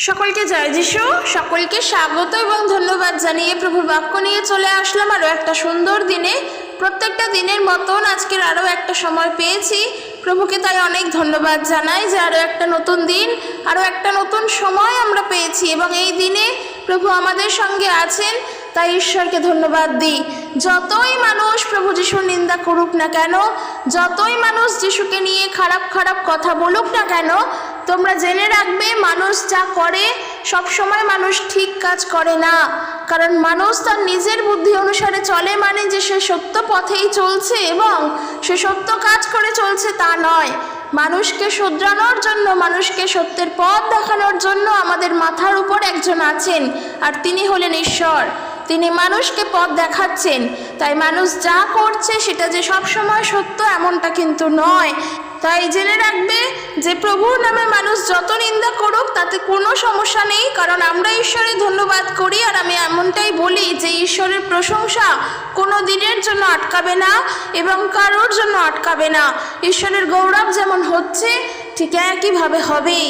সকলকে জয় যিশু। সকলকে স্বাগত এবং ধন্যবাদ জানিয়ে প্রভুর বাক্য নিয়ে চলে আসলাম আরও একটা সুন্দর দিনে। প্রত্যেকটা দিনের মতন আজকের আরও একটা সময় পেয়েছি, প্রভুকে তাই অনেক ধন্যবাদ জানাই যে আরও একটা নতুন দিন, আরও একটা নতুন সময় আমরা পেয়েছি এবং এই দিনে প্রভু আমাদের সঙ্গে আছেন, তাই ঈশ্বরকে ধন্যবাদ দিই। যতই মানুষ প্রভু যিশুর নিন্দা করুক না কেন, যতই মানুষ যিশুকে নিয়ে খারাপ খারাপ কথা বলুক না কেন, তোমরা জেনে রাখবে মানুষ যা করে সবসময় মানুষ ঠিক কাজ করে না। কারণ মানুষ তার নিজের বুদ্ধি অনুসারে চলে মানে যে সে সত্য পথেই চলছে এবং সে সত্য কাজ করে চলছে তা নয়। মানুষকে শুধরানোর জন্য, মানুষকে সত্যের পথ দেখানোর জন্য আমাদের মাথার উপর একজন আছেন, আর তিনি হলেন ঈশ্বর। তিনি মানুষকে পথ দেখাচ্ছেন। তাই মানুষ যা করছে সেটা যে সবসময় সত্য এমনটা কিন্তু নয়। তাই জেনে রাখবে যে প্রভুর নামে মানুষ যত নিন্দা করুক তাতে কোনো সমস্যা নেই, কারণ আমরা ঈশ্বরের ধন্যবাদ করি। আর আমি এমনটাই বলি যে ঈশ্বরের প্রশংসা কোনো দিনের জন্য আটকাবে না এবং কারোর জন্য আটকাবে না। ঈশ্বরের গৌরব যেমন হচ্ছে ঠিক একইভাবে হবেই।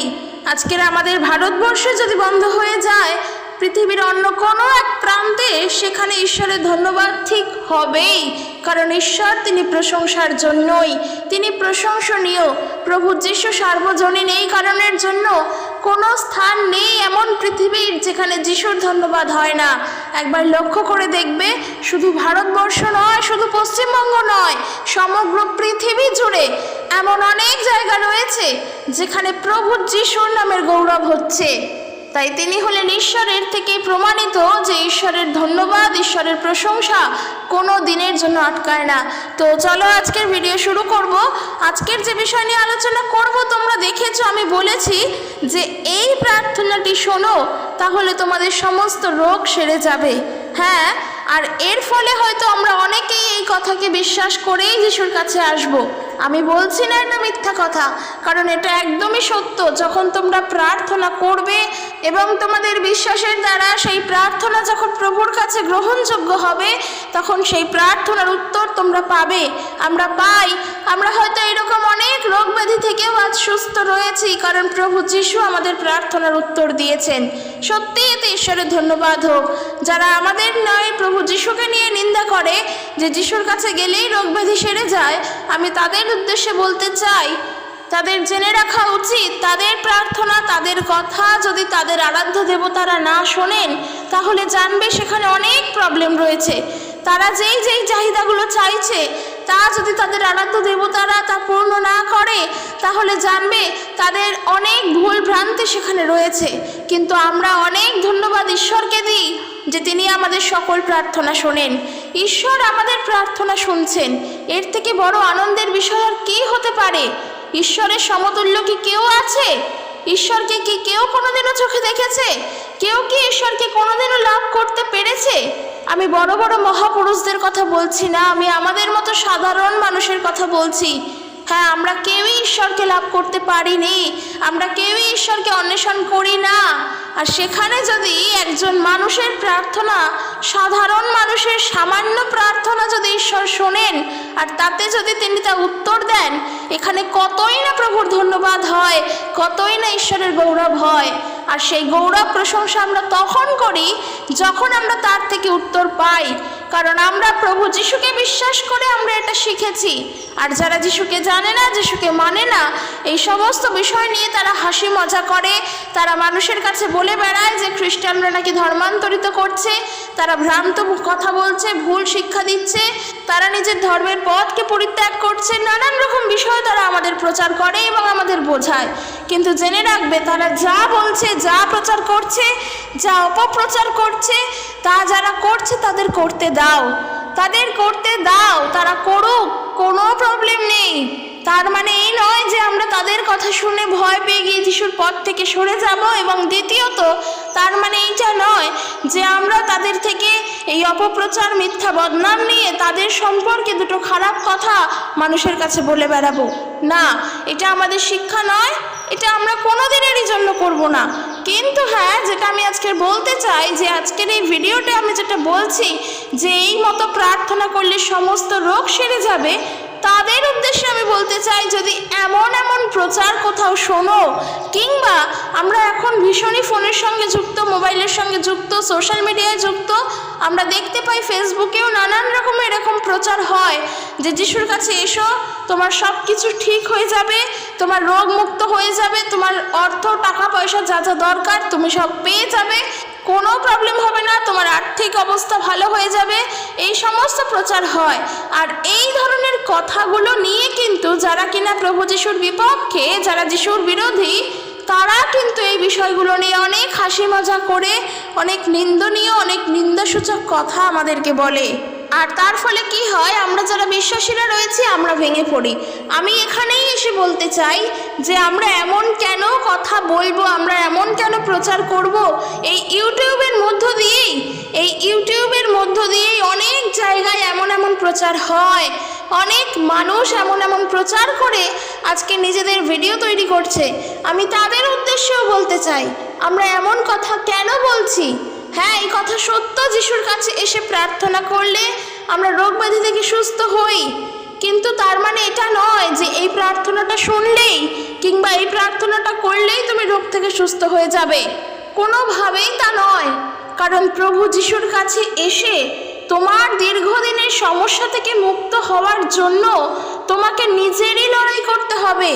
আজকের আমাদের ভারতবর্ষে যদি বন্ধ হয়ে যায়, পৃথিবীর অন্য কোনো এক প্রান্তে সেখানে ঈশ্বরের ধন্যবাদ ঠিক হবেই, কারণ ঈশ্বর তিনি প্রশংসার জন্যই, তিনি প্রশংসনীয়। প্রভু যিশু সার্বজনীন, এই কারণের জন্য কোনো স্থান নেই এমন পৃথিবীর যেখানে যিশুর ধন্যবাদ হয় না। একবার লক্ষ্য করে দেখবে, শুধু ভারতবর্ষ নয়, শুধু পশ্চিমবঙ্গ নয়, সমগ্র পৃথিবী জুড়ে এমন অনেক জায়গা রয়েছে যেখানে প্রভু যিশুর নামের গৌরব হচ্ছে। তাই তিনি হলেন ঈশ্বরের থেকে প্রমাণিত যে ঈশ্বরের ধন্যবাদ, ঈশ্বরের প্রশংসা কোনো দিনের জন্য আটকায় না। তো চলো আজকের ভিডিও শুরু করব। আজকের যে বিষয় নিয়ে আলোচনা করব, তোমরা দেখেছো আমি বলেছি যে এই প্রার্থনাটি শোনো, তাহলে তোমাদের সমস্ত রোগ সেরে যাবে। হ্যাঁ, আর এর ফলে হয়তো আমরা অনেকেই এই কথাকে বিশ্বাস করেই যিশুর কাছে আসব। আমি বলছি না এটা মিথ্যা কথা, কারণ এটা একদমই সত্য। যখন তোমরা প্রার্থনা করবে এবং তোমাদের বিশ্বাসের দ্বারা সেই প্রার্থনা যখন প্রভুর কাছে গ্রহণযোগ্য হবে, তখন সেই প্রার্থনার উত্তর তোমরা পাবে। আমরা পাই। আমরা হয়তো এরকম অনেক রোগ ব্যাধি থেকেও আজ সুস্থ রয়েছি, কারণ প্রভু যিশু আমাদের প্রার্থনার উত্তর দিয়েছেন। সত্যি এতে ঈশ্বরের ধন্যবাদ হোক। যারা আমাদের নয় প্রভু যিশুকে নিয়ে নিন্দা করে যে যিশুর কাছে গেলেই রোগ ব্যাধি সেরে যায়, আমি তাদের উদ্দেশ্যে বলতে চাই, তাদের জেনে রাখা উচিত তাদের প্রার্থনা, তাদের কথা যদি তাদের আরাধ্য দেবতারা না শোনেন, তাহলে জানবে সেখানে অনেক প্রবলেম রয়েছে। তারা যেই যেই চাহিদাগুলো চাইছে তা যদি তাদের আরাধ্য দেবতারা তা পূর্ণ না করে, তাহলে জানবে তাদের অনেক ভুল ভ্রান্তি সেখানে রয়েছে। কিন্তু আমরা অনেক ধন্যবাদ ঈশ্বরকে দিই যে তিনি আমাদের সকল প্রার্থনা শোনেন। ঈশ্বর আমাদের প্রার্থনা শুনছেন, এর থেকে বড় আনন্দের বিষয় আর কী হতে পারে? ঈশ্বরের সমতুল্য কি কেউ আছে? ঈশ্বরকে কি কেউ কোনোদিনও চোখে দেখেছে? কেউ কি ঈশ্বরকে কোনোদিনও লাভ করতে পেরেছে? আমি বড় বড় মহাপুরুষদের কথা বলছি না, আমি আমাদের মতো সাধারণ মানুষের কথা বলছি। হ্যাঁ, আমরা কেউই ঈশ্বরকে লাভ করতে পারিনি, আমরা কেউই ঈশ্বরকে অন্বেষণ করি না। আর সেখানে যদি একজন মানুষের প্রার্থনা, সাধারণ মানুষের সামান্য প্রার্থনা যদি ঈশ্বর শোনেন আর তাতে যদি তিনি তা উত্তর দেন, এখানে কতই না প্রভুর ধন্যবাদ হয়, কতই না ঈশ্বরের গৌরব হয়। আর সেই গৌরব প্রশংসা আমরা তখন করি যখন আমরা তার থেকে উত্তর পাই, কারণ আমরা প্রভু যিশুকে বিশ্বাস করে আমরা এটা শিখেছি। আর যারা যিশুকে জানে না, যিশুকে মানে না, এই সমস্ত বিষয় নিয়ে তারা হাসি মজা করে, তারা মানুষের কাছে বলে বেড়ায় যে খ্রিস্টানরা নাকি ধর্মান্তরিত করছে, তারা ভ্রান্ত কথা বলছে, ভুল শিক্ষা দিচ্ছে, তারা নিজের ধর্মের পথকে পরিত্যাগ করছে, নানান রকম বিষয় তারা আমাদের প্রচার করে এবং আমাদের বোঝায়। কিন্তু জেনে রাখবে, তারা যা বলছে, যা প্রচার করছে, যা অপপ্রচার করছে, তা যারা করছে তাদের করতে দাও, তাদের করতে দাও, তারা করুক, কোনো প্রবলেম নেই। তার মানে এই নয় যে আমরা তাদের কথা শুনে ভয় পেয়ে গিয়ে যিশুর পথ থেকে সরে যাব, এবং দ্বিতীয়ত তার মানে এইটা নয় যে আমরা তাদের থেকে এই অপপ্রচার, মিথ্যা বদনাম নিয়ে তাদের সম্পর্কে দুটো খারাপ কথা মানুষের কাছে বলে বেড়াবো। না, এটা আমাদের শিক্ষা নয়, এটা আমরা কোনো দিনেরই জন্য করব না। কিন্তু হ্যাঁ, যেটা আমি আজকে বলতে চাই যে আজকের এই ভিডিওতে আমি যেটা বলছি যে এই মতো প্রার্থনা করলে সমস্ত রোগ সেরে যাবে, তাদের উদ্দেশ্যে আমি বলতে চাই, যদি এমন এমন প্রচার কোথাও শোনো, কিংবা আমরা এখন ভীষণই ফোনের সঙ্গে যুক্ত, মোবাইলের সঙ্গে যুক্ত, সোশ্যাল মিডিয়ায় যুক্ত, আমরা দেখতে পাই ফেসবুকেও নানান রকমের এরকম প্রচার হয় যে যিশুর কাছে এসো, তোমার সব কিছু ঠিক হয়ে যাবে, তোমার রোগ মুক্ত হয়ে যাবে, তোমার অর্থ টাকা পয়সা যা যা দরকার তুমি সব পেয়ে যাবে, কোনো প্রবলেম হবে না, তোমার আর্থিক অবস্থা ভালো হয়ে যাবে, এই সমস্ত প্রচার হয়। আর এই ধরনের কথাগুলো নিয়ে কিন্তু যারা কিনা প্রভু যিশুর বিপক্ষে, যারা যিশুর বিরোধী, তারা কিন্তু এই বিষয়গুলো নিয়ে অনেক হাসি মজা করে, অনেক নিন্দনীয়, অনেক নিন্দাসূচক কথা আমাদেরকে বলে। আর তার ফলে কি হয়, আমরা যারা বিশ্বাসীরা রয়েছি আমরা ভেঙে পড়ি। আমি এখানেই এসে বলতে চাই যে আমরা এমন কেন কথা বলবো, আমরা এমন কেন প্রচার করব? এই ইউটিউবের মধ্য দিয়েই অনেক জায়গায় এমন এমন প্রচার হয়, অনেক মানুষ এমন এমন প্রচার করে আজকে নিজেদের ভিডিও তৈরি করছে। আমি তাদের উদ্দেশ্যেও বলতে চাই, আমরা এমন কথা কেন বলছি? হ্যাঁ, এই কথা সত্য, যিশুর কাছে এসে প্রার্থনা করলে আমরা রোগ ব্যাধি থেকে সুস্থ হই, কিন্তু তার মানে এটা নয় যে এই প্রার্থনাটা শুনলেই কিংবা এই প্রার্থনাটা করলেই তুমি রোগ থেকে সুস্থ হয়ে যাবে, কোনোভাবেই তা নয়। কারণ প্রভু যিশুর কাছে এসে তোমার দীর্ঘদিনের সমস্যা থেকে মুক্ত হওয়ার জন্য তোমাকে নিজেরই লড়াই করতে হবে।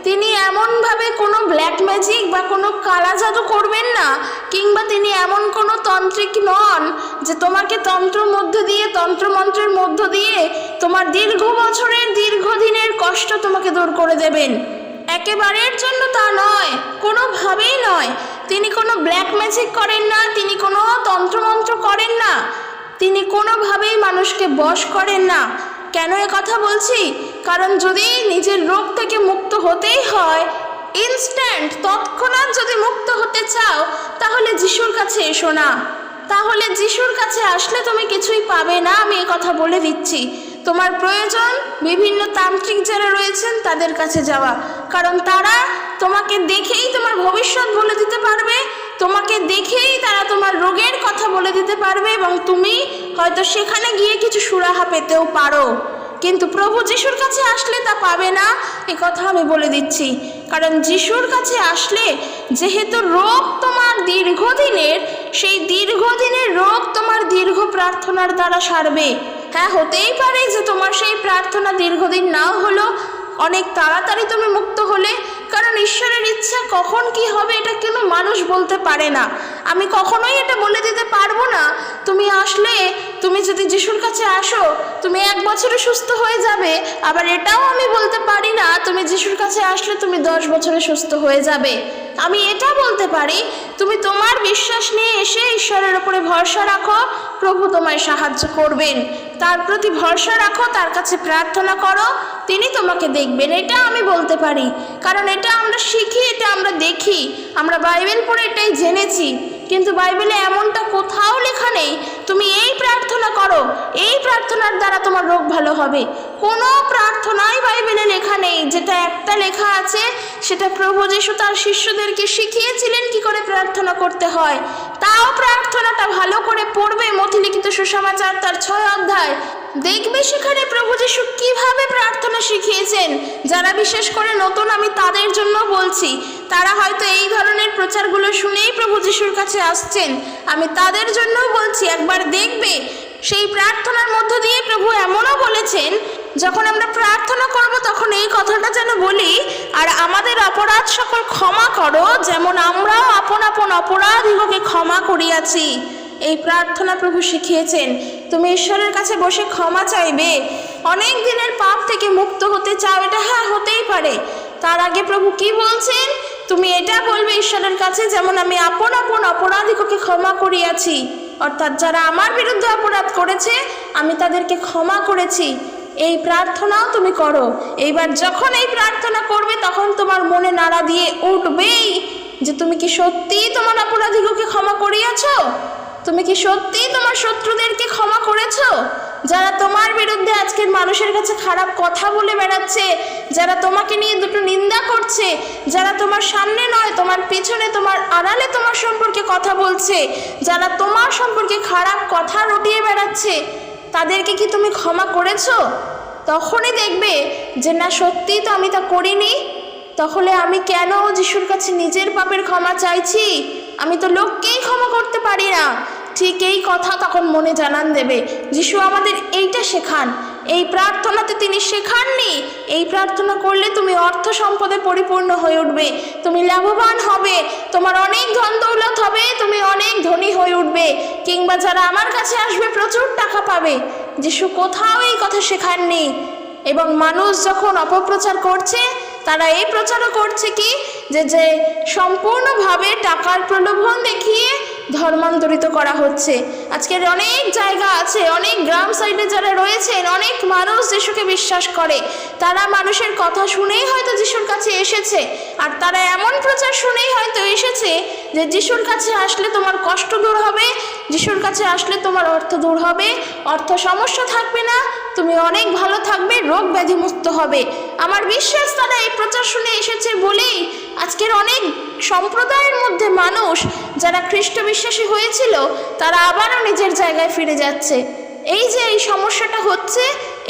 তিনি এমনভাবে কোনো ব্ল্যাক ম্যাজিক বা কোনো কালা জাদু করবেন না, কিংবা তিনি এমন কোনো তান্ত্রিক নন যে তোমাকে তন্ত্রমন্ত্রের মধ্য দিয়ে তোমার দীর্ঘ বছরের দীর্ঘদিনের কষ্ট তোমাকে দূর করে দেবেন। একেবারের জন্য তা নয়, কোনোভাবেই নয়। তিনি কোনো ব্ল্যাক ম্যাজিক করেন না, তিনি কোনো তন্ত্রমন্ত্র করেন না, তিনি কোনোভাবেই মানুষকে বশ করেন না। কেন এ কথা বলছি? কারণ যদি নিজের রোগ থেকে মুক্ত হতেই হয়, ইনস্ট্যান্ট তৎক্ষণাৎ যদি মুক্ত হতে চাও, তাহলে যিশুর কাছে এসো না। তাহলে যিশুর কাছে আসলে তুমি কিছুই পাবে না, আমি এই কথা বলে দিচ্ছি। তোমার প্রয়োজন বিভিন্ন তান্ত্রিক যারা রয়েছেন তাদের কাছে যাওয়া, কারণ তারা তোমাকে দেখেই তোমার ভবিষ্যৎ বলে দিতে পারবে, তোমাকে দেখেই তারা তোমার রোগের কথা বলে দিতে পারবে, এবং তুমি হয়তো সেখানে গিয়ে কিছু সুরাহা পেতেও পারো। কিন্তু প্রভু যিশুর কাছে আসলে তা পাবে না, এ কথা আমি বলে দিচ্ছি। কারণ যিশুর কাছে আসলে যেহেতু রোগ তোমার দীর্ঘদিনের, সেই দীর্ঘদিনের রোগ তোমার দীর্ঘ প্রার্থনার দ্বারা সারবে। হ্যাঁ, হতেই পারে যে তোমার সেই প্রার্থনা দীর্ঘদিন নাও হলো, অনেক তাড়াতাড়ি তুমি মুক্ত হলে, কারণ ঈশ্বরের ইচ্ছা কখন কি হবে এটা কোনো মানুষ বলতে পারে না। আমি কখনোই এটা বলে দিতে পারবো না তুমি আসলে, তুমি যদি যিশুর কাছে আসো তুমি 1 বছরে সুস্থ হয়ে যাবে, আবার এটাও আমি বলতে পারি না তুমি যিশুর কাছে আসলে তুমি 10 বছরে সুস্থ হয়ে যাবে। আমি এটা বলতে পারি তুমি তোমার বিশ্বাস নিয়ে এসে ঈশ্বরের উপরে ভরসা রাখো, প্রভু তোমায় সাহায্য করবেন। তার প্রতি ভরসা রাখো, তার কাছে প্রার্থনা করো, তিনি তোমাকে দেখবেন। এটা আমি বলতে পারি, কারণ এটা আমরা শিখি, এটা আমরা দেখি, আমরা বাইবেল পড়ে এটাই জেনেছি। কিন্তু বাইবেলে এমনটা কোথাও লেখা নেই তুমি এই প্রার্থনা করো, এই প্রার্থনার দ্বারা তোমার রোগ ভালো হবে। কোনো প্রার্থনাই বাইবেলে লেখা নেই। যেটা একটা লেখা আছে সেটা প্রভু যিশু তার শিষ্যদেরকে শিখিয়েছিলেন কি করে প্রার্থনা করতে হয়। তাও প্রার্থনাটা ভালো করে পড়বে, মথিলিখিত সুসমাচার তার 6 অধ্যায়, দেখবে সেখানে প্রভু যিশু কিভাবে প্রার্থনা শিখিয়েছেন। যারা বিশেষ করে নতুন, আমি তাদের জন্য বলছি, তারা হয়তো এই ধরনের প্রচারগুলো শুনেই প্রভু যিশুর কাছে আসছেন, আমি তাদের জন্য বলছি একবার দেখবে সেই প্রার্থনার মধ্য দিয়ে প্রভু এমনও বলেছেন, যখন আমরা প্রার্থনা করব তখন এই কথাটা যেন বলি, আর আমাদের অপরাধ সকল ক্ষমা করো যেমন আমরাও আপন আপন অপরাধীকে ক্ষমা করিয়াছি। এই প্রার্থনা প্রভু শিখিয়েছেন। তুমি ঈশ্বরের কাছে বসে ক্ষমা চাইবে, অনেক দিনের পাপ থেকে মুক্ত হতে চাও, এটা হ্যাঁ হতেই পারে। তার আগে প্রভু কি বলছেন, তুমি এটা বলবে ঈশ্বরের কাছে, যেমন আমি আপন আপন অপরাধীকে ক্ষমা করিয়াছি, অর্থাৎ যারা আমার বিরুদ্ধে অপরাধ করেছে আমি তাদেরকে ক্ষমা করেছি। এই প্রার্থনাও তুমি করো। এইবার যখন এই প্রার্থনা করবে তখন তোমার মনে নাড়া দিয়ে উঠবেই যে তুমি কি সত্যিই তোমার অপরাধীকে ক্ষমা করিয়াছো, তুমি কি সত্যিই তোমার শত্রুদেরকে ক্ষমা করেছো, যারা তোমার বিরুদ্ধে আজকের মানুষের কাছে খারাপ কথা বলে বেড়াচ্ছে, যারা তোমাকে নিয়ে দুটো নিন্দা করছে, যারা তোমার সামনে নয় তোমার পিছনে, তোমার আড়ালে তোমার সম্পর্কে কথা বলছে, যারা তোমার সম্পর্কে খারাপ কথা রটিয়ে বেড়াচ্ছে, তাদেরকে কি তুমি ক্ষমা করেছো? তখনই দেখবে যে না, সত্যিই তো আমি তা করিনি, তাহলে আমি কেন যিশুর কাছে নিজের পাপের ক্ষমা চাইছি? আমি তো লোককেই ক্ষমা করতে পারি না। ঠিক এই কথা তখন মনে জানান দেবে। যিশু আমাদের এইটা শেখান। এই প্রার্থনাতে তিনি শেখাননি এই প্রার্থনা করলে তুমি অর্থ সম্পদে পরিপূর্ণ হয়ে উঠবে, তুমি লাভবান হবে, তোমার অনেক ধন দৌলত হবে, তুমি অনেক ধনী হয়ে উঠবে, কিংবা যারা আমার কাছে আসবে প্রচুর টাকা পাবে। যিশু কোথাও এই কথা শেখাননি। এবং মানুষ যখন অপপ্রচার করছে, তারা এই প্রচারও করছে কি যে সম্পূর্ণভাবে টাকার প্রলোভন দেখিয়ে ধর্মান্তরিত করা হচ্ছে। আজকের অনেক জায়গা আছে, অনেক গ্রাম সাইডে যারা রয়েছেন, অনেক মানুষ যিশুকে বিশ্বাস করে। তারা মানুষের কথা শুনেই হয়তো যিশুর কাছে এসেছে, আর তারা এমন প্রচার শুনেই হয়তো এসেছে যে যিশুর কাছে আসলে তোমার কষ্ট দূর হবে, যিশুর কাছে আসলে তোমার অর্থ দূর হবে, অর্থ সমস্যা থাকবে না, তুমি অনেক ভালো থাকবে, রোগ ব্যাধি মুক্ত হবে। আমার বিশ্বাস তারা এই প্রচার শুনে এসেছে বলেই আজকের অনেক সম্প্রদায়ের মধ্যে মানুষ যারা খ্রিস্ট বিশ্বাসী হয়েছিল তারা আবারও নিজের জায়গায় ফিরে যাচ্ছে। এই যে এই সমস্যাটা হচ্ছে,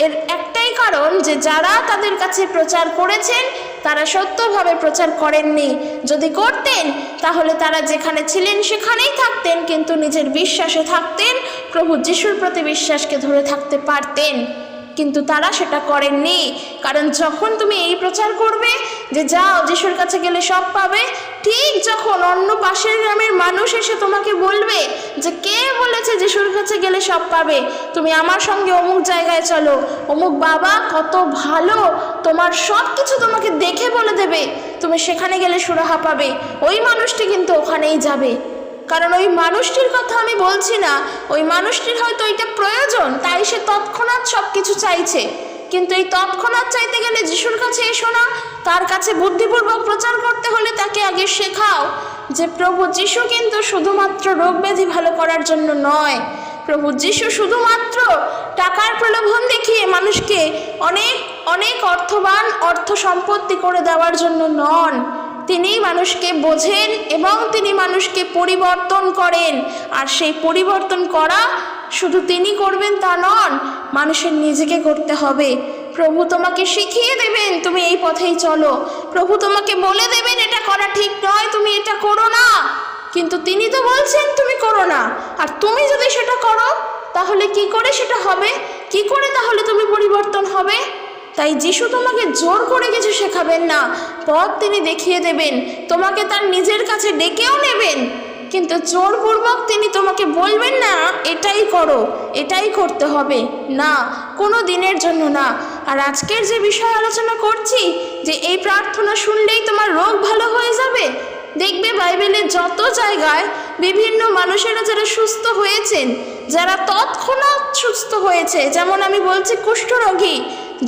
এর একটাই কারণ যে যারা তাদের কাছে প্রচার করেছেন তারা সত্যভাবে প্রচার করেননি। যদি করতেন তাহলে তারা যেখানে ছিলেন সেখানেই থাকতেন, কিন্তু নিজের বিশ্বাসে থাকতেন, প্রভু যিশুর প্রতি বিশ্বাসকে ধরে থাকতে পারতেন। কিন্তু তারা সেটা করেননি। কারণ যখন তুমি এই প্রচার করবে যে যাও যিশুর কাছে গেলে সব পাবে, ঠিক যখন অন্য পাশের গ্রামের মানুষ এসে তোমাকে বলবে যে কে বলেছে যিশুর কাছে গেলে সব পাবে, তুমি আমার সঙ্গে অমুক জায়গায় চলো, অমুক বাবা কত ভালো, তোমার সব কিছু তোমাকে দেখে বলে দেবে, তুমি সেখানে গেলে সুরাহা পাবে, ওই মানুষটি কিন্তু ওখানেই যাবে। কারণ ওই মানুষটির কথা আমি বলছি না, ওই মানুষটির হয়তো এটা প্রয়োজন, তাই সে তৎক্ষণাৎ সব কিছু চাইছে। কিন্তু এই তৎক্ষণাৎ চাইতে গেলে যিশুর কাছে এসো না, তার কাছে বুদ্ধিপূর্বক প্রচার করতে হলে তাকে আগে শেখাও যে প্রভু যিশু কিন্তু শুধুমাত্র রোগ ব্যাধি ভালো করার জন্য নয়, প্রভু যিশু শুধুমাত্র টাকার প্রলোভন দেখিয়ে মানুষকে অনেক অনেক অর্থবান অর্থ সম্পত্তি করে দেওয়ার জন্য নন। তিনি মানুষকে বোঝেন এবং তিনি মানুষকে পরিবর্তন করেন। আর সেই পরিবর্তন করা শুধু তিনি করবেন তা নন, মানুষের নিজেকে করতে হবে। প্রভু তোমাকে শিখিয়ে দেবেন তুমি এই পথেই চলো, প্রভু তোমাকে বলে দেবেন এটা করা ঠিক নয়, তুমি এটা করো না, কিন্তু তিনি তো বলছেন তুমি করো না। আর তুমি যদি সেটা করো তাহলে কি করে সেটা হবে, কি করে তাহলে তুমি পরিবর্তন হবে? তাই যিশু তোমাকে জোর করে কিছু শেখাবেন না, পথ তিনি দেখিয়ে দেবেন, তোমাকে তার নিজের কাছে ডেকেও নেবেন, কিন্তু জোরপূর্বক তিনি তোমাকে বলবেন না এটাই করো, এটাই করতে হবে, না, কোনো দিনের জন্য না। আর আজকের যে বিষয় আলোচনা করছি যে এই প্রার্থনা শুনলেই তোমার রোগ ভালো হয়ে যাবে, দেখবে বাইবেলে যত জায়গায় বিভিন্ন মানুষেরা যারা সুস্থ হয়েছেন, যারা তৎক্ষণাৎ সুস্থ হয়েছে, যেমন আমি বলছি কুষ্ঠরোগী,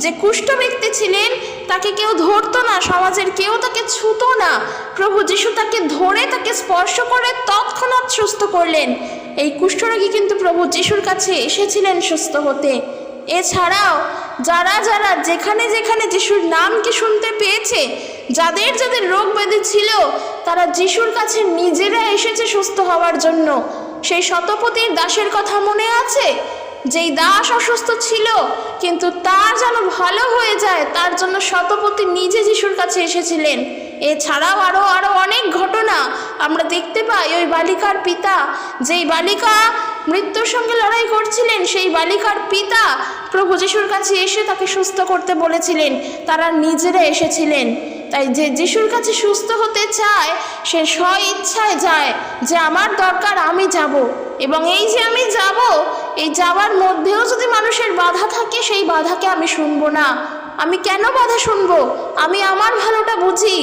যে কুষ্ঠ ব্যক্তি ছিলেন তাকে কেউ ধরতো না, সমাজের কেউ তাকে ছুতো না, প্রভু যিশু তাকে ধরে তাকে স্পর্শ করে তৎক্ষণাৎ সুস্থ করলেন। এই কুষ্ঠরোগী কিন্তু প্রভু যিশুর কাছে এসেছিলেন সুস্থ হতে। এছাড়াও যারা যারা যেখানে যেখানে যিশুর নামকে শুনতে পেয়েছে, যাদের যাদের রোগ ব্যাধি ছিল, তারা যিশুর কাছে নিজেরা এসেছে সুস্থ হওয়ার জন্য। সেই শতপতির দাসের কথা মনে আছে, যেই দাস অসুস্থ ছিল কিন্তু তার যেন ভালো হয়ে যায় তার জন্য শতপতি নিজে যিশুর কাছে এসেছিলেন। এছাড়াও আরও অনেক ঘটনা আমরা দেখতে পাই। ওই বালিকার পিতা, যেই বালিকা মৃত্যুর সঙ্গে লড়াই করছিলেন, সেই বালিকার পিতা প্রভু যিশুর কাছে এসে তাকে সুস্থ করতে বলেছিলেন, তারা নিজেরা এসেছিলেন। তাই যে যিশুর কাছে সুস্থ হতে চায় সে স্ব ইচ্ছায় যায় যে আমার দরকার আমি যাব, এবং এই যে আমি যাব, এই যাওয়ার মধ্যেও যদি মানুষের বাধা থাকে সেই বাধাকে আমি শুনবো না। আমি কেন বাধা শুনবো? আমি আমার ভালোটা বুঝি,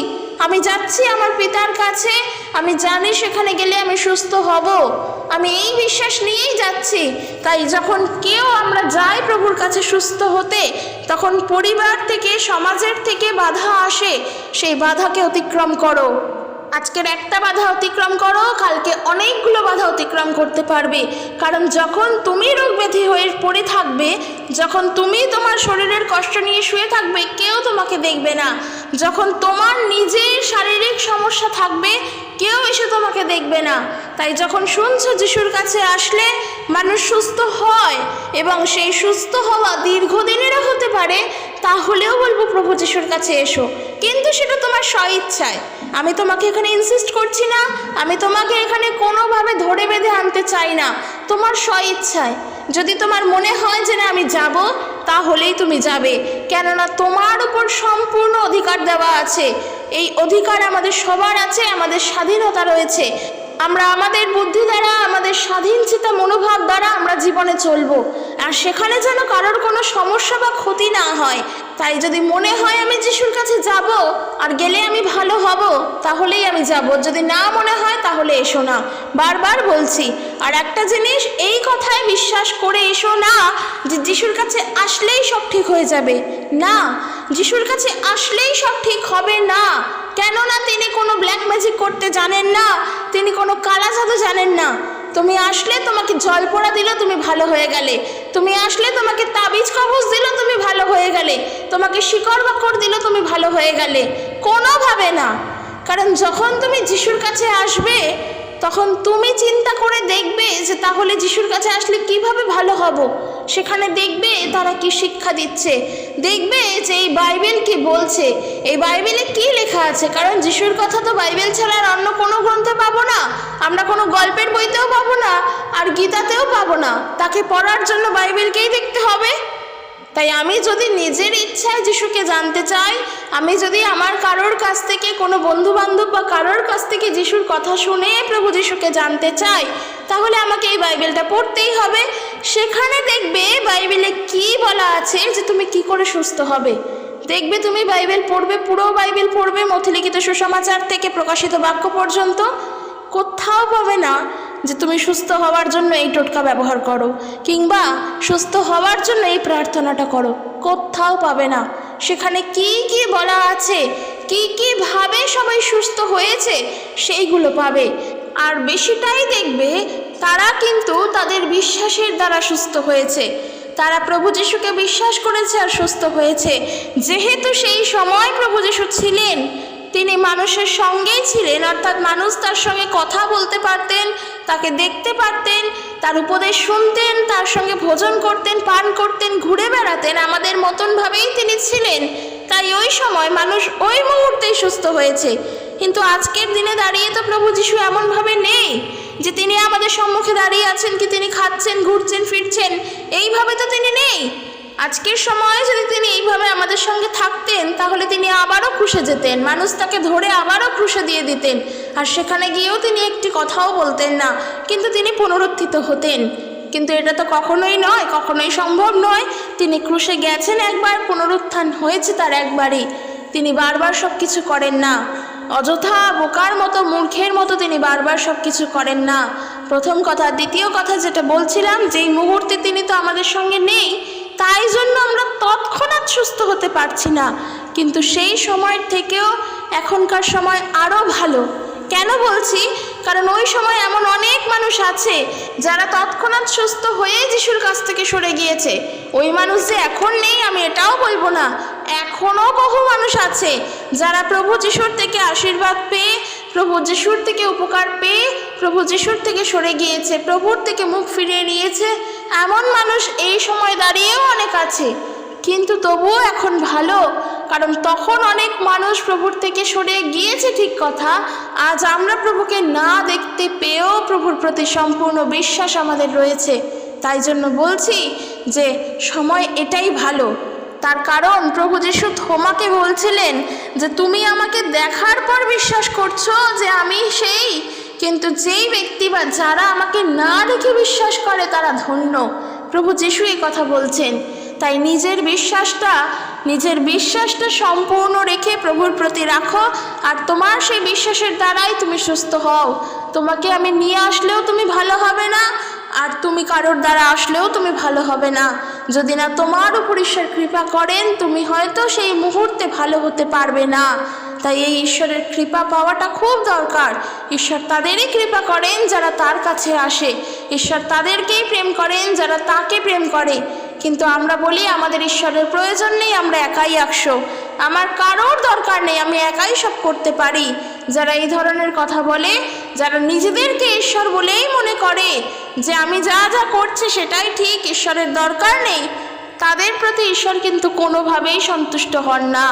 আমি যাচ্ছি আমার পিতার কাছে, আমি জানি সেখানে গেলে আমি সুস্থ হব, আমি এই বিশ্বাস নিয়েই যাচ্ছি। তাই যখন কেউ আমরা যাই প্রভুর কাছে সুস্থ হতে, তখন পরিবার থেকে সমাজের থেকে বাধা আসে, সেই বাধাকে অতিক্রম করো। আজকের একটা বাধা অতিক্রম করো, কালকে অনেকগুলো বাধা অতিক্রম করতে পারবে। কারণ যখন তুমি রোগ ব্যাধি হয়ে পড়ে থাকবে, যখন তুমি তোমার শরীরের কষ্ট নিয়ে শুয়ে থাকবে, কেউ তোমাকে দেখবে না। যখন তোমার নিজের শারীরিক সমস্যা থাকবে, কেউ এসে তোমাকে দেখবে না। তাই যখন শুনছো যিশুর কাছে আসলে মানুষ সুস্থ হয়, এবং সেই সুস্থ হওয়া দীর্ঘদিনেরও হতে পারে, তাহলেও বলবো প্রভু যিশুর কাছে এসো, কিন্তু সেটা তোমার স্বইচ্ছায়। আমি তোমাকে এখানে ইনসিস্ট করছি না, আমি তোমাকে এখানে কোনোভাবে ধরে বেঁধে আনতে চাই না, তোমার স্বইচ্ছায়। যদি তোমার মনে হয় যে না আমি যাব, তাহলেই তুমি যাবে, কেননা তোমার উপর সম্পূর্ণ অধিকার দেওয়া আছে। এই অধিকার আমাদের সবার আছে, আমাদের স্বাধীনতা রয়েছে। আমরা আমাদের বুদ্ধি দ্বারা, আমাদের স্বাধীনচিতা মনোভাব দ্বারা আমরা জীবনে চলবো, আর সেখানে যেন কারোর কোনো সমস্যা বা ক্ষতি না হয়। তাই যদি মনে হয় আমি যিশুর কাছে যাব আর গেলে আমি ভালো হব, তাহলেই আমি যাব। যদি না মনে হয় তাহলে এসো না, বারবার বলছি। আর একটা জিনিস, এই কথায় বিশ্বাস করে এসো না যে যিশুর কাছে আসলেই সব ঠিক হয়ে যাবে। না, যিশুর কাছে আসলেই সব ঠিক হবে না, কেননা তিনি কোনো ব্ল্যাক ম্যাজিক করতে জানেন না, তিনি কোনো কালা জাদু জানেন না। তুমি আসলে তোমাকে জল পোড়া দিল, তুমি ভালো হয়ে গেলে। তুমি আসলে তোমাকে তাবিজ কবজ দিল, তুমি ভালো হয়ে গেলে। তোমাকে শিকড় বাকড় দিল, তুমি ভালো হয়ে গেলে। কোনোভাবে না। কারণ যখন তুমি যিশুর কাছে আসবে, তখন তুমি চিন্তা করে দেখবে যে তাহলে যিশুর কাছে আসলে কিভাবে ভালো হব। সেখানে দেখবে তারা কি শিক্ষা দিচ্ছে, দেখবে যে এই বাইবেল কি বলছে, এই বাইবেলে কি লেখা আছে। কারণ যিশুর কথা তো বাইবেল ছাড়া আর অন্য কোনো গ্রন্থে পাবো না, আমরা কোনো গল্পের বইতেও পাবো না, আর গীতাতেও পাবো না। তাকে পড়ার জন্য বাইবেলকেই দেখতে হবে। তাই আমি যদি নিজের ইচ্ছায় যিশুকে জানতে চাই, আমি যদি আমার কারোর কাছ থেকে, কোনো বন্ধু বান্ধব বা কারোর কাছ থেকে যিশুর কথা শুনে প্রভু যিশুকে জানতে চাই, তাহলে আমাকে এই বাইবেলটা পড়তেই হবে। সেখানে দেখবে বাইবেলে কি বলা আছে যে তুমি কি করে সুস্থ হবে। দেখবে তুমি বাইবেল পড়বে, পুরো বাইবেল পড়বে, মথিলিখিত সুসমাচার থেকে প্রকাশিত বাক্য পর্যন্ত, কোথাও পাবে না যে তুমি সুস্থ হওয়ার জন্য এই টোটকা ব্যবহার করো, কিংবা সুস্থ হওয়ার জন্য এই প্রার্থনাটা করো। কোথাও পাবে না। সেখানে কি কি বলা আছে, কি কি ভাবে সবাই সুস্থ হয়েছে, সেইগুলো পাবে। আর বেশিটাই দেখবে তারা কিন্তু তাদের বিশ্বাসের দ্বারা সুস্থ হয়েছে। তারা প্রভু যিশুকে বিশ্বাস করেছে আর সুস্থ হয়েছে। যেহেতু সেই সময় প্রভু যিশু ছিলেন, তিনি মানুষের সঙ্গেই ছিলেন, অর্থাৎ মানুষ তার সঙ্গে কথা বলতে পারতেন, তাকে দেখতে পারতেন, তার উপদেশ শুনতেন, তার সঙ্গে ভোজন করতেন, পান করতেন, ঘুরে বেড়াতেন, আমাদের মতনভাবেই তিনি ছিলেন। তাই ওই সময় মানুষ ওই মুহূর্তেই সুস্থ হয়েছে। কিন্তু আজকের দিনে দাঁড়িয়ে তো প্রভু যিশু এমনভাবে নেই যে তিনি আমাদের সম্মুখে দাঁড়িয়ে আছেন, কি তিনি খাচ্ছেন, ঘুরছেন, ফিরছেন, এইভাবে তো তিনি নেই। আজকের সময়ে যদি তিনি এইভাবে আমাদের সঙ্গে থাকতেন, তাহলে তিনি আবারও ক্রুশে যেতেন, মানুষ তাকে ধরে আবারও ক্রুশে দিয়ে দিতেন, আর সেখানে গিয়েও তিনি একটি কথাও বলতেন না, কিন্তু তিনি পুনরুত্থিত হতেন। কিন্তু এটা তো কখনোই নয়, কখনোই সম্ভব নয়। তিনি ক্রুশে গেছেন একবার, পুনরুত্থান হয়েছে তার একবারই। তিনি বারবার সব কিছু করেন না, অযথা বোকার মতো, মূর্খের মতো তিনি বারবার সব কিছু করেন না। প্রথম কথা। দ্বিতীয় কথা যেটা বলছিলাম, যেই মুহূর্তে তিনি তো আমাদের সঙ্গে নেই, তাই জন্য আমরা তৎক্ষণাৎ সুস্থ হতে পারছি না। কিন্তু সেই সময়ের থেকেও এখনকার সময় আরও ভালো। কেন বলছি? কারণ ওই সময় এমন অনেক মানুষ আছে যারা তৎক্ষণাৎ সুস্থ হয়ে যিশুর কাছ থেকে সরে গিয়েছে। ওই মানুষ যে এখন নেই আমি এটাও বলবো না, এখনও বহু মানুষ আছে যারা প্রভু যিশুর থেকে আশীর্বাদ পেয়ে, প্রভু যিশুর থেকে উপকার পেয়ে, প্রভু যিশুর থেকে সরে গিয়েছে, প্রভুর থেকে মুখ ফিরিয়ে নিয়েছে। এমন মানুষ এই সময় দাঁড়িয়েও অনেক আছে, কিন্তু তবুও এখন ভালো। কারণ তখন অনেক মানুষ প্রভুর থেকে সরে গিয়েছে ঠিক কথা, আজ আমরা প্রভুকে না দেখতে পেয়েও প্রভুর প্রতি সম্পূর্ণ বিশ্বাস আমাদের রয়েছে। তাই জন্য বলছি যে সময় এটাই ভালো। তার কারণ প্রভু যিশু থোমাকে বলছিলেন যে তুমি আমাকে দেখার পর বিশ্বাস করছো যে আমি সেই, কিন্তু যেই ব্যক্তি বা যারা আমাকে না দেখে বিশ্বাস করে তারা ধন্য। প্রভু যিশু এই কথা বলছেন। তাই নিজের বিশ্বাসটা সম্পূর্ণ রেখে প্রভুর প্রতি রাখো, আর তোমার সেই বিশ্বাসের দ্বারাই তুমি সুস্থ হও। তোমাকে আমি নিয়ে আসলেও তুমি ভালো হবে না, আর তুমি কারোর দ্বারা আসলেও তুমি ভালো হবে না। যদি না তোমার উপর ঈশ্বর কৃপা করেন, তুমি হয়তো সেই মুহূর্তে ভালো হতে পারবে না। তাই এই ঈশ্বরের কৃপা পাওয়াটা খুব দরকার। ঈশ্বর তাদেরই কৃপা করেন যারা তার কাছে আসে, ঈশ্বর তাদেরকেই প্রেম করেন যারা তাকে প্রেম করে। কিন্তু আমরা বলি আমাদের ঈশ্বরের প্রয়োজন নেই, আমরা একাই 100, আমার কারোর দরকার নেই, আমি একাই সব করতে পারি। যারা এই ধরনের কথা বলে, যারা নিজেদেরকে ঈশ্বর বলেই মনে করে যে আমি যা যা করছি সেটাই ঠিক, ঈশ্বরের দরকার নেই, তাদের প্রতি ঈশ্বর কিন্তু কোনোভাবেই সন্তুষ্ট হন না।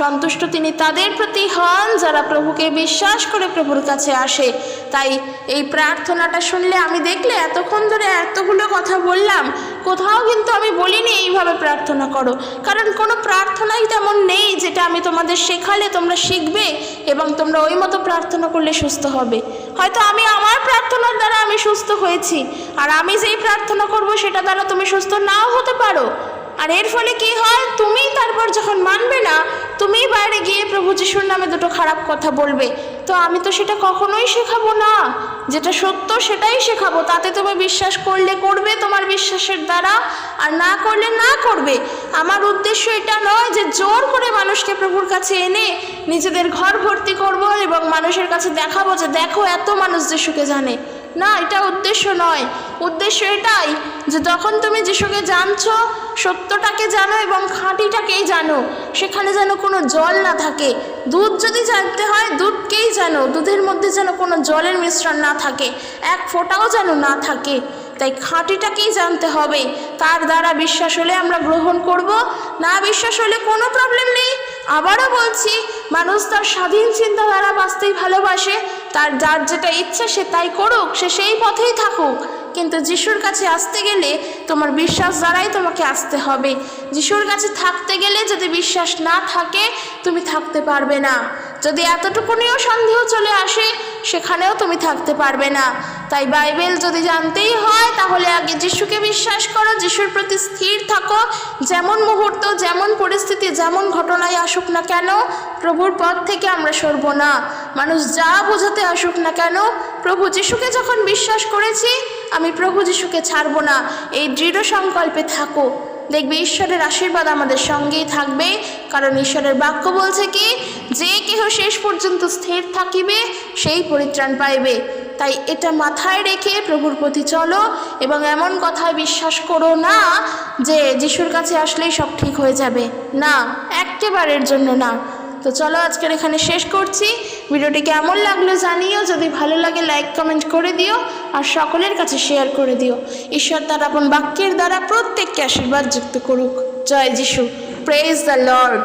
সন্তুষ্ট তিনি তাদের প্রতি হন যারা প্রভুকে বিশ্বাস করে প্রভুর কাছে আসে। তাই এই প্রার্থনাটা শুনলে আমি দেখলে এতক্ষণ ধরে এতগুলো কথা বললাম, কোথাও কিন্তু আমি বলিনি এইভাবে প্রার্থনা করো, কারণ কোনো প্রার্থনাই তেমন নেই যেটা আমি তোমাদের শেখালে তোমরা শিখবে এবং তোমরা ওই মতো প্রার্থনা করলে সুস্থ হবে। হয়তো আমি আমার প্রার্থনার দ্বারা আমি সুস্থ হয়েছি, আর আমি যেই প্রার্থনা করব সেটা দ্বারা তুমি সুস্থ নাও হতে পারো। আর এর ফলে কি হয়, তুমি তারপর যখন মানবে না, তুমি বাইরে গিয়ে প্রভু যিশুর নামে দুটো খারাপ কথা বলবে। তো আমি তো সেটা কখনোই শেখাবো না, যেটা সত্য সেটাই শেখাবো। তাতে তুমি বিশ্বাস করলে করবে তোমার বিশ্বাসের দ্বারা, আর না করলে না করবে। আমার উদ্দেশ্য এটা নয় যে জোর করে মানুষকে প্রভুর কাছে এনে নিজেদের ঘর ভর্তি করব এবং মানুষের কাছে দেখাবো যে দেখো এত মানুষ যিশুকে জানে। না, এটা উদ্দেশ্য নয়। উদ্দেশ্য এটাই যে যখন তুমি যিশুকে জানছো, সত্যটাকে জানো এবং খাঁটিটাকেই জানো, সেখানে যেন কোনো জল না থাকে। দুধ যদি জানতে হয় দুধকেই জানো, দুধের মধ্যে যেন কোনো জলের মিশ্রণ না থাকে, এক ফোঁটাও যেন না থাকে। তাই খাঁটিটাকেই জানতে হবে। তার দ্বারা বিশ্বাস হলে আমরা গ্রহণ করব, না বিশ্বাস হলে কোনো প্রবলেম নেই। আবারও বলছি, মানুষ তার স্বাধীন চিন্তাধারা বাঁচতেই ভালোবাসে। তার যার যেটা ইচ্ছে সে তাই করুক, সে সেই পথেই থাকুক। কিন্তু যিশুর কাছে আসতে গেলে তোমার বিশ্বাস দ্বারাই তোমাকে আসতে হবে। যিশুর কাছে থাকতে গেলে যদি বিশ্বাস না থাকে তুমি থাকতে পারবে না। যদি এতটুকুনিও সন্দেহ চলে আসে সেখানেও তুমি থাকতে পারবে না। তাই বাইবেল যদি জানতেই হয় তাহলে আগে যিশুকে বিশ্বাস করো, যিশুর প্রতি স্থির থাকো। যেমন মুহূর্ত, যেমন পরিস্থিতি, যেমন ঘটনায় আসুক না কেন, প্রভুর পথ থেকে আমরা সরব না। মানুষ যা বোঝাতে আসুক না কেন, প্রভু যিশুকে যখন বিশ্বাস করেছি আমি প্রভু যিশুকে ছাড়ব না, এই দৃঢ় সংকল্পে থাকো। দেখবে ঈশ্বরের আশীর্বাদ আমাদের সঙ্গেই থাকবে। কারণ ঈশ্বরের বাক্য বলছে কি, যে কেহ শেষ পর্যন্ত স্থির থাকিবে সেই পরিত্রাণ পাইবে। তাই এটা মাথায় রেখে প্রভুর প্রতি চলো এবং এমন কথায় বিশ্বাস করো না যে যিশুর কাছে আসলেই সব ঠিক হয়ে যাবে। না, একেবারের জন্য না। তো চলো আজকের এখানে শেষ করছি। ভিডিওটি কেমন লাগলো জানিও, যদি ভালো লাগে লাইক কমেন্ট করে দিও আর সকলের কাছে শেয়ার করে দিও। ঈশ্বর তার আপন বাক্যের দ্বারা প্রত্যেককে আশীর্বাদ যুক্ত করুক। জয় যিশু, প্রেজ দ্য লর্ড।